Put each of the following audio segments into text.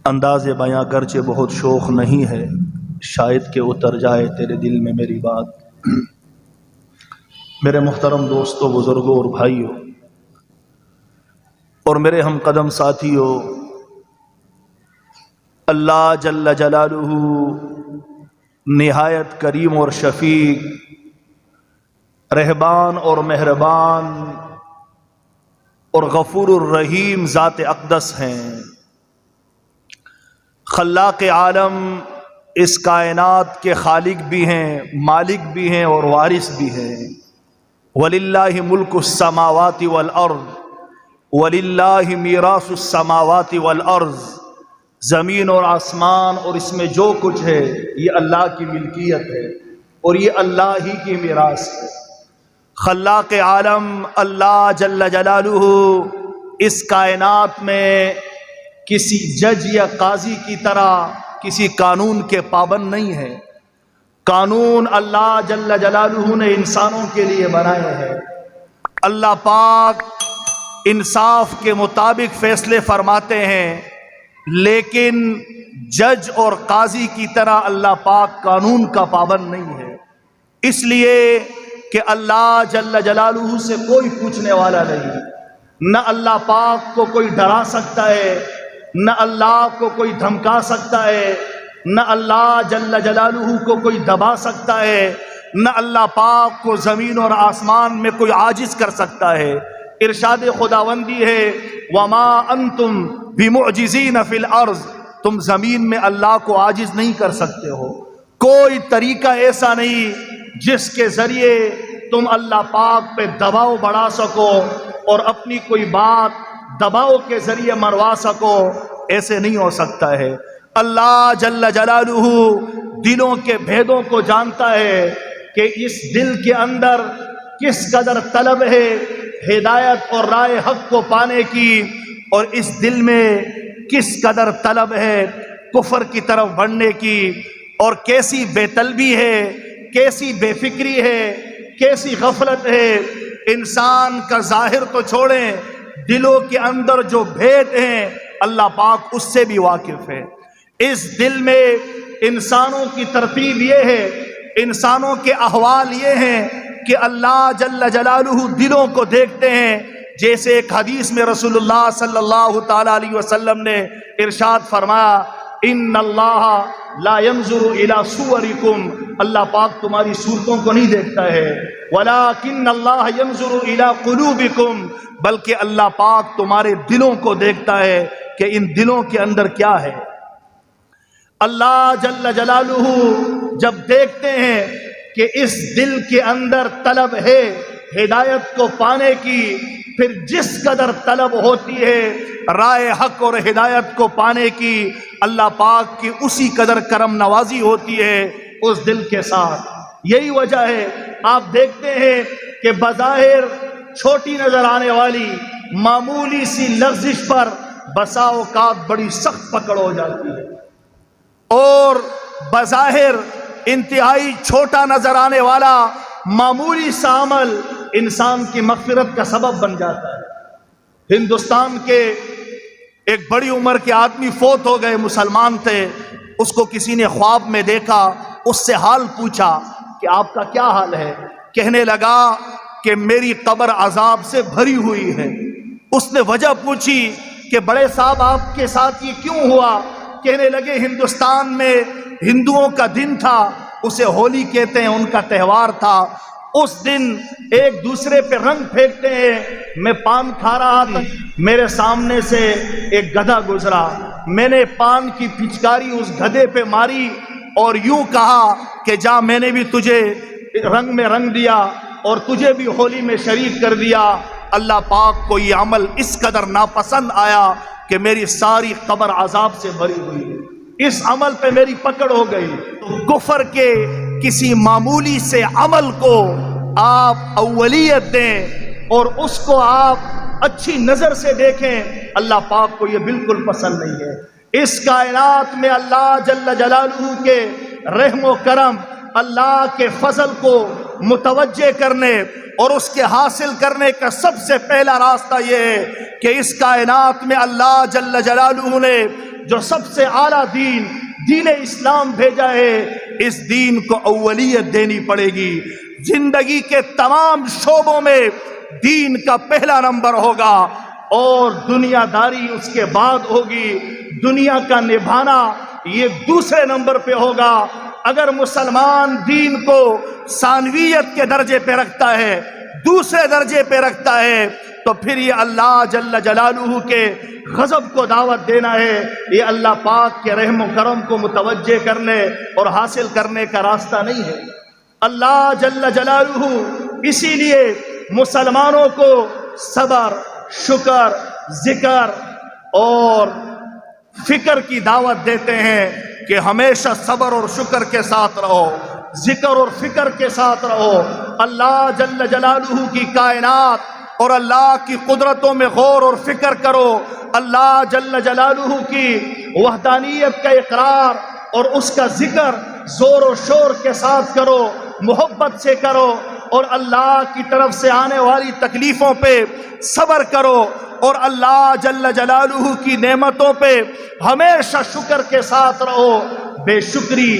انداز بیاں گرچہ بہت شوق نہیں ہے، شاید کہ اتر جائے تیرے دل میں میری بات۔ میرے محترم دوستوں، بزرگوں اور بھائیوں اور میرے ہم قدم ساتھیوں، اللہ جل جلالہ نہایت کریم اور شفیق، رہبان اور مہربان اور غفور الرحیم ذات اقدس ہیں۔ خلاق عالم، اس کائنات کے خالق بھی ہیں، مالک بھی ہیں اور وارث بھی ہیں۔ وَلِلَّهِ مُلْكُ السَّمَاوَاتِ وَالْأَرْضِ وَلِلَّهِ مِيرَاثُ السَّمَاوَاتِ وَالْأَرْضِ، زمین اور آسمان اور اس میں جو کچھ ہے یہ اللہ کی ملکیت ہے اور یہ اللہ ہی کی میراث ہے۔ خلاق عالم اللہ جل جلالہ اس کائنات میں کسی جج یا قاضی کی طرح کسی قانون کے پابند نہیں ہے۔ قانون اللہ جل جلالہ نے انسانوں کے لیے بنائے ہیں۔ اللہ پاک انصاف کے مطابق فیصلے فرماتے ہیں، لیکن جج اور قاضی کی طرح اللہ پاک قانون کا پابند نہیں ہے، اس لیے کہ اللہ جل جلالہ سے کوئی پوچھنے والا نہیں۔ نہ اللہ پاک کو کوئی ڈرا سکتا ہے، نہ اللہ کو کوئی دھمکا سکتا ہے، نہ اللہ جل جلالہ کو کوئی دبا سکتا ہے، نہ اللہ پاک کو زمین اور آسمان میں کوئی عاجز کر سکتا ہے۔ ارشاد خداوندی ہے، وَمَا أَنْتُمْ بِمُعْجِزِينَ فِي الْأَرْضِ، تم زمین میں اللہ کو عاجز نہیں کر سکتے ہو۔ کوئی طریقہ ایسا نہیں جس کے ذریعے تم اللہ پاک پہ دباؤ بڑھا سکو اور اپنی کوئی بات دباؤ کے ذریعے مروا سکو، ایسے نہیں ہو سکتا ہے۔ اللہ جل جلالہ دلوں کے بھیدوں کو جانتا ہے کہ اس دل کے اندر کس قدر طلب ہے ہدایت اور رائے حق کو پانے کی، اور اس دل میں کس قدر طلب ہے کفر کی طرف بڑھنے کی، اور کیسی بے طلبی ہے، کیسی بے فکری ہے، کیسی غفلت ہے۔ انسان کا ظاہر تو چھوڑیں، دلوں کے اندر جو بھید ہیں اللہ پاک اس سے بھی واقف ہے۔ اس دل میں انسانوں کی ترتیب یہ ہے، انسانوں کے احوال یہ ہیں کہ اللہ جل جلالہ دلوں کو دیکھتے ہیں۔ جیسے ایک حدیث میں رسول اللہ صلی اللہ تعالی علیہ وسلم نے ارشاد فرمایا، ان اللہ لا ينظر الى صورکم، اللہ پاک تمہاری صورتوں کو نہیں دیکھتا ہے، ولکن اللہ ينظر الى قلوبکم، بلکہ اللہ پاک تمہارے دلوں کو دیکھتا ہے کہ ان دلوں کے اندر کیا ہے۔ اللہ جل جلالہ جب دیکھتے ہیں کہ اس دل کے اندر طلب ہے ہدایت کو پانے کی، پھر جس قدر طلب ہوتی ہے رائے حق اور ہدایت کو پانے کی، اللہ پاک کی اسی قدر کرم نوازی ہوتی ہے اس دل کے ساتھ۔ یہی وجہ ہے آپ دیکھتے ہیں کہ بظاہر چھوٹی نظر آنے والی معمولی سی لغزش پر بسا اوقات بڑی سخت پکڑ ہو جاتی ہے، اور بظاہر انتہائی چھوٹا نظر آنے والا معمولی سا عمل انسان کی مغفرت کا سبب بن جاتا ہے۔ ہندوستان کے ایک بڑی عمر کے آدمی فوت ہو گئے، مسلمان تھے، اس کو کسی نے خواب میں دیکھا، اس سے حال پوچھا کہ آپ کا کیا حال ہے؟ کہنے لگا کہ میری قبر عذاب سے بھری ہوئی ہے۔ اس نے وجہ پوچھی کہ بڑے صاحب آپ کے ساتھ یہ کیوں ہوا؟ کہنے لگے ہندوستان میں ہندوؤں کا دن تھا، اسے ہولی کہتے ہیں، ان کا تہوار تھا۔ اس دن ایک دوسرے پہ رنگ پھینکتے ہیں۔ میں پان کھا رہا تھا، میرے سامنے سے ایک گدھا گزرا، میں نے پان کی پچکاری اس گدھے پہ ماری اور یوں کہا کہ جا، میں نے بھی تجھے رنگ میں رنگ دیا اور تجھے بھی ہولی میں شریک کر دیا۔ اللہ پاک کو یہ عمل اس قدر ناپسند آیا کہ میری ساری قبر عذاب سے بھری ہوئی ہے، اس عمل پہ میری پکڑ ہو گئی۔ کفر کے کسی معمولی سے عمل کو آپ اولیت دیں اور اس کو آپ اچھی نظر سے دیکھیں، اللہ پاک کو یہ بالکل پسند نہیں ہے۔ اس کائنات میں اللہ جل جلالہ کے رحم و کرم، اللہ کے فضل کو متوجہ کرنے اور اس کے حاصل کرنے کا سب سے پہلا راستہ یہ ہے کہ اس کائنات میں اللہ جل جلالہ نے جو سب سے اعلیٰ دین اسلام بھیجا ہے، اس دین کو اولیت دینی پڑے گی۔ زندگی کے تمام شعبوں میں دین کا پہلا نمبر ہوگا اور دنیا داری اس کے بعد ہوگی۔ دنیا کا نبھانا یہ دوسرے نمبر پہ ہوگا۔ اگر مسلمان دین کو ثانویت کے درجے پہ رکھتا ہے، دوسرے درجے پہ رکھتا ہے، تو پھر یہ اللہ جل جلالہ کے غضب کو دعوت دینا ہے۔ یہ اللہ پاک کے رحم و کرم کو متوجہ کرنے اور حاصل کرنے کا راستہ نہیں ہے۔ اللہ جل جلالہ اسی لیے مسلمانوں کو صبر، شکر، ذکر اور فکر کی دعوت دیتے ہیں کہ ہمیشہ صبر اور شکر کے ساتھ رہو، ذکر اور فکر کے ساتھ رہو۔ اللہ جل جلالہ کی کائنات اور اللہ کی قدرتوں میں غور اور فکر کرو۔ اللہ جل جلالہ کی وحدانیت کا اقرار اور اس کا ذکر زور و شور کے ساتھ کرو، محبت سے کرو، اور اللہ کی طرف سے آنے والی تکلیفوں پہ صبر کرو، اور اللہ جل جلالہ کی نعمتوں پہ ہمیشہ شکر کے ساتھ رہو۔ بے شکری،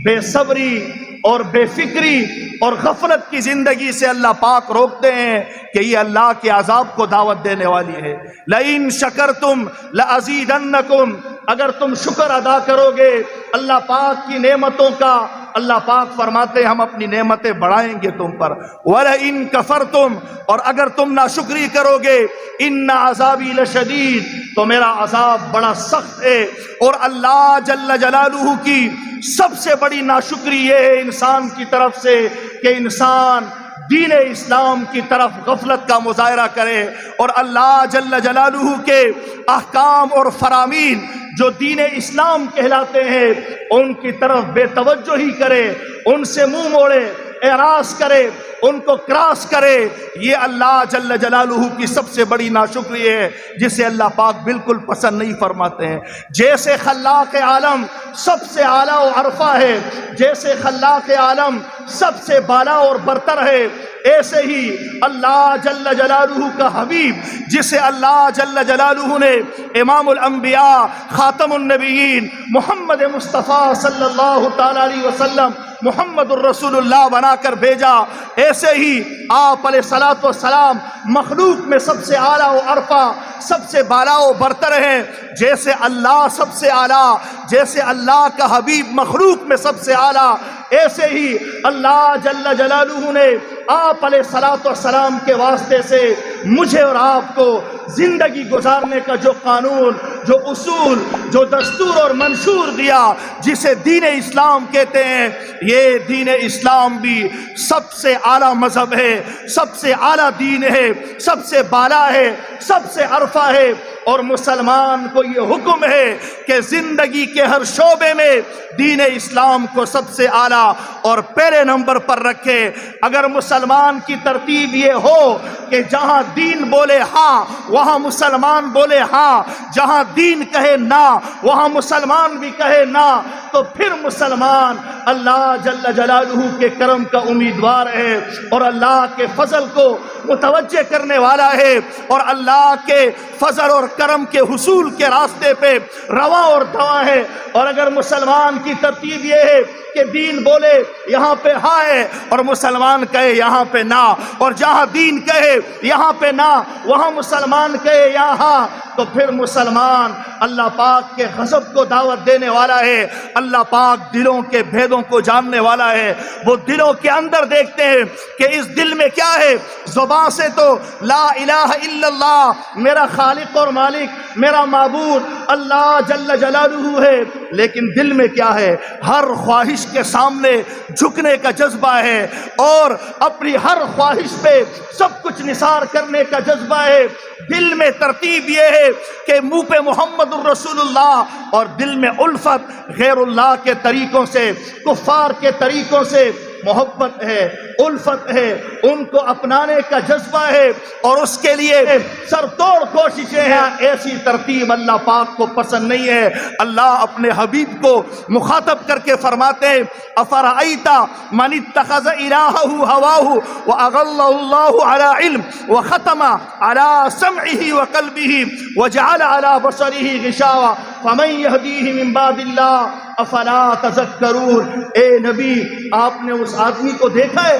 بے صبری اور بے فکری اور غفلت کی زندگی سے اللہ پاک روکتے ہیں کہ یہ اللہ کے عذاب کو دعوت دینے والی ہے۔ لئن شکرتم لازیدنکم، اگر تم شکر ادا کرو گے اللہ پاک کی نعمتوں کا، اللہ پاک فرماتے ہیں ہم اپنی نعمتیں بڑھائیں گے تم پر۔ وَلَئِن كَفَرْتُمْ، اور اگر تم ناشکری کرو گے، ان عذابی لشدید، تو میرا عذاب بڑا سخت ہے۔ اور اللہ جل جلالہ کی سب سے بڑی ناشکری یہ ہے انسان کی طرف سے کہ انسان دین اسلام کی طرف غفلت کا مظاہرہ کرے اور اللہ جل جلالہ کے احکام اور فرامین جو دین اسلام کہلاتے ہیں ان کی طرف بے توجہی کرے، ان سے منہ موڑے، اعراض کرے، ان کو کراس کرے۔ یہ اللہ جل جلالہ کی سب سے بڑی ناشکری ہے جسے اللہ پاک بالکل پسند نہیں فرماتے ہیں۔ جیسے خلاق عالم سب سے اعلیٰ و عرفہ ہے، جیسے خلاق عالم سب سے بالا اور برتر ہے، ایسے ہی اللہ جل جلالہ کا حبیب جسے اللہ جل جلالہ نے امام الانبیاء خاتم النبیین محمد مصطفیٰ صلی اللہ تعالی علیہ وسلم محمد الرسول اللہ بنا کر بھیجا، ایسے ہی آپ علیہ الصلوۃ والسلام مخلوق میں سب سے اعلیٰ و عرفہ، سب سے بالا و برتر ہیں۔ جیسے اللہ سب سے اعلیٰ، جیسے اللہ کا حبیب مخلوق میں سب سے اعلیٰ، ایسے ہی اللہ جل جلالہ نے آپ علیہ الصلوۃ والسلام کے واسطے سے مجھے اور آپ کو زندگی گزارنے کا جو قانون، جو اصول، جو دستور اور منشور دیا جسے دین اسلام کہتے ہیں، یہ دین اسلام بھی سب سے اعلیٰ مذہب ہے، سب سے اعلیٰ دین ہے، سب سے بالا ہے، سب سے عرفہ ہے۔ اور مسلمان کو یہ حکم ہے کہ زندگی کے ہر شعبے میں دین اسلام کو سب سے اعلیٰ اور پہلے نمبر پر رکھے۔ اگر مسلمان کی ترتیب یہ ہو کہ جہاں دین بولے ہاں وہاں مسلمان بولے ہاں، جہاں دین کہے نہ وہاں مسلمان بھی کہے نہ، تو پھر مسلمان اللہ جل جلالہ کے کرم کا امیدوار ہے اور اللہ کے فضل کو متوجہ کرنے والا ہے اور اللہ کے فضل اور کرم کے حصول کے راستے پہ رواں اور دواں ہے۔ اور اگر مسلمان کی ترتیب یہ ہے کہ دین بولے یہاں پہ ہاں ہے اور مسلمان کہے یہاں پہ نہ، اور جہاں دین کہے یہاں پہ نہ وہاں مسلمان کہے یہاں ہاں، تو پھر مسلمان اللہ پاک کے غضب کو دعوت دینے والا ہے۔ اللہ پاک دلوں کے بھیدوں کو جاننے والا ہے، وہ دلوں کے اندر دیکھتے ہیں کہ اس دل میں کیا ہے۔ زبان سے تو لا الہ الا اللہ، میرا خالق اور مالک، میرا معبود اللہ جل جلالہ ہے، لیکن دل میں کیا ہے؟ ہر خواہش کے سامنے جھکنے کا جذبہ ہے اور اپنی ہر خواہش پہ سب کچھ نثار کرنے کا جذبہ ہے۔ دل میں ترتیب یہ ہے کہ منہ پہ محمد الرسول اللہ اور دل میں الفت غیر اللہ کے طریقوں سے، کفار کے طریقوں سے، محبت ہے، الفت ہے، ان کو اپنانے کا جذبہ ہے، اور اس کے لیے سر توڑ کوششیں ہیں۔ ایسی ترتیب اللہ پاک کو پسند نہیں ہے۔ اللہ اپنے حبیب کو مخاطب کر کے فرماتے ہیں افرأیت من اتخذ الہہ ہواہ واضلہ اللہ علی علم وختم علی سمعہ وقلبہ وجعل علی بصرہ غشاوہ فمن یہدیہ من بعد اللہ افلا تذکرون۔ اے نبی، آپ نے اس آدمی کو دیکھا ہے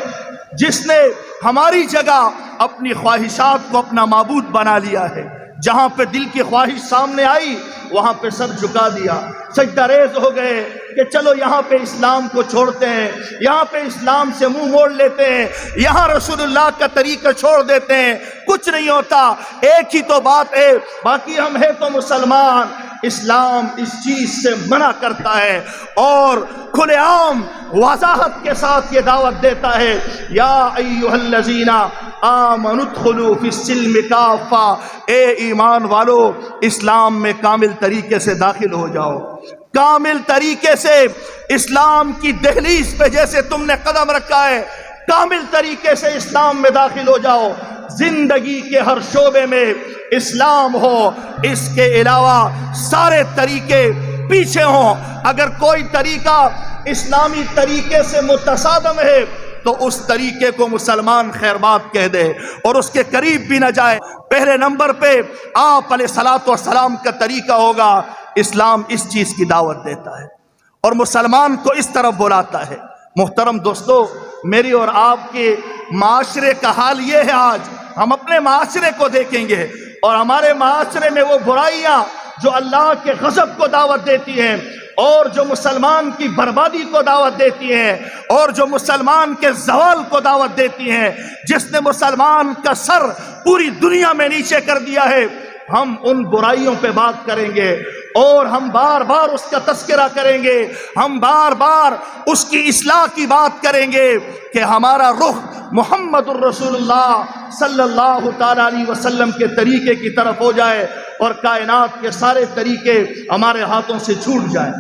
جس نے ہماری جگہ اپنی خواہشات کو اپنا معبود بنا لیا ہے؟ جہاں پہ دل کی خواہش سامنے آئی وہاں پہ سر جھکا دیا، سجدہ ریز ہو گئے کہ چلو یہاں پہ اسلام کو چھوڑتے ہیں، یہاں پہ اسلام سے منہ موڑ لیتے ہیں، یہاں رسول اللہ کا طریقہ چھوڑ دیتے ہیں، کچھ نہیں ہوتا، ایک ہی تو بات ہے، باقی ہم ہیں تو مسلمان۔ اسلام اس چیز سے منع کرتا ہے اور کھلے عام وضاحت کے ساتھ یہ دعوت دیتا ہے یا ایھا الذین آمنوا ادخلوا فی السلم کافہ، اے ایمان والو اسلام میں کامل طریقے سے داخل ہو جاؤ، کامل طریقے سے اسلام کی دہلیز پہ جیسے تم نے قدم رکھا ہے کامل طریقے سے اسلام میں داخل ہو جاؤ۔ زندگی کے ہر شعبے میں اسلام ہو، اس کے علاوہ سارے طریقے پیچھے ہوں۔ اگر کوئی طریقہ اسلامی طریقے سے متصادم ہے تو اس طریقے کو مسلمان خیر بات کہہ دے اور اس کے قریب بھی نہ جائے۔ پہلے نمبر پہ آپ علیہ الصلوۃ والسلام کا طریقہ ہوگا، اسلام اس چیز کی دعوت دیتا ہے اور مسلمان کو اس طرف بلاتا ہے۔ محترم دوستو، میری اور آپ کے معاشرے کا حال یہ ہے، آج ہم اپنے معاشرے کو دیکھیں گے اور ہمارے معاشرے میں وہ برائیاں جو اللہ کے غضب کو دعوت دیتی ہیں اور جو مسلمان کی بربادی کو دعوت دیتی ہیں اور جو مسلمان کے زوال کو دعوت دیتی ہیں، جس نے مسلمان کا سر پوری دنیا میں نیچے کر دیا ہے، ہم ان برائیوں پہ بات کریں گے اور ہم بار بار اس کا تذکرہ کریں گے، ہم بار بار اس کی اصلاح کی بات کریں گے کہ ہمارا رخ محمد الرسول اللہ صلی اللہ تعالیٰ علیہ وسلم کے طریقے کی طرف ہو جائے اور کائنات کے سارے طریقے ہمارے ہاتھوں سے چھوٹ جائیں۔